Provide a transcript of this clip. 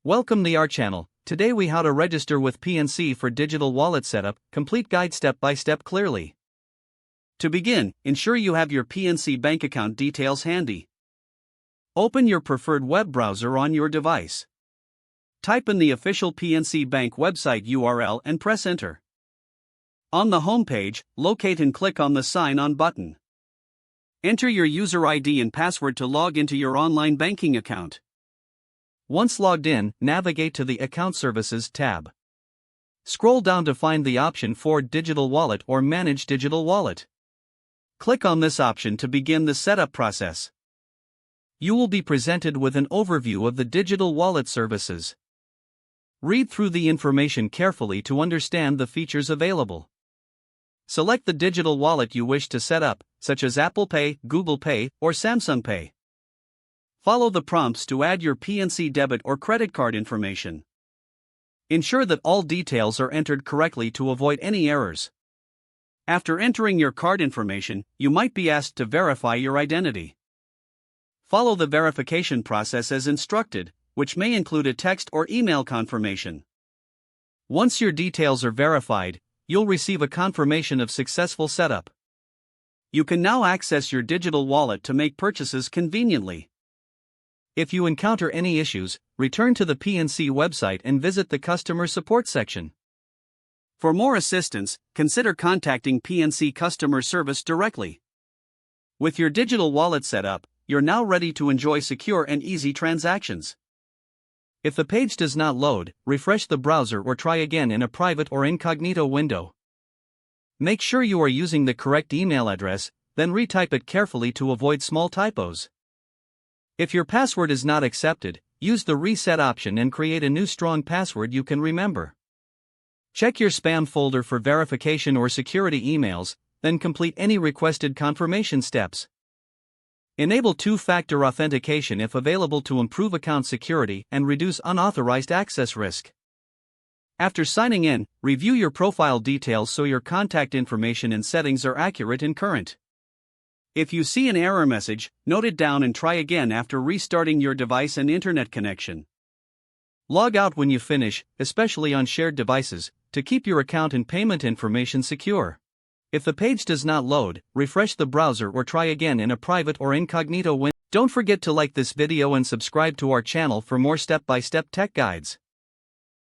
Welcome to our channel. Today we how to register with PNC for digital wallet setup, complete guide step by step clearly. To begin, ensure you have your PNC bank account details handy. Open your preferred web browser on your device. Type in the official PNC Bank website URL and press enter. On the home page, locate and click on the Sign On button. Enter your user ID and password to log into your online banking account. Once logged in, navigate to the Account Services tab. Scroll down to find the option for Digital Wallet or Manage Digital Wallet. Click on this option to begin the setup process. You will be presented with an overview of the digital wallet services. Read through the information carefully to understand the features available. Select the digital wallet you wish to set up, such as Apple Pay, Google Pay, or Samsung Pay. Follow the prompts to add your PNC debit or credit card information. Ensure that all details are entered correctly to avoid any errors. After entering your card information, you might be asked to verify your identity. Follow the verification process as instructed, which may include a text or email confirmation. Once your details are verified, you'll receive a confirmation of successful setup. You can now access your digital wallet to make purchases conveniently. If you encounter any issues, return to the PNC website and visit the customer support section. For more assistance, consider contacting PNC customer service directly. With your digital wallet set up, you're now ready to enjoy secure and easy transactions. If the page does not load, refresh the browser or try again in a private or incognito window. Make sure you are using the correct email address, then retype it carefully to avoid small typos. If your password is not accepted, use the reset option and create a new strong password you can remember. Check your spam folder for verification or security emails, then complete any requested confirmation steps. Enable two-factor authentication if available to improve account security and reduce unauthorized access risk. After signing in, review your profile details so your contact information and settings are accurate and current. If you see an error message, note it down and try again after restarting your device and internet connection. Log out when you finish, especially on shared devices, to keep your account and payment information secure. If the page does not load, refresh the browser or try again in a private or incognito window. Don't forget to like this video and subscribe to our channel for more step-by-step tech guides.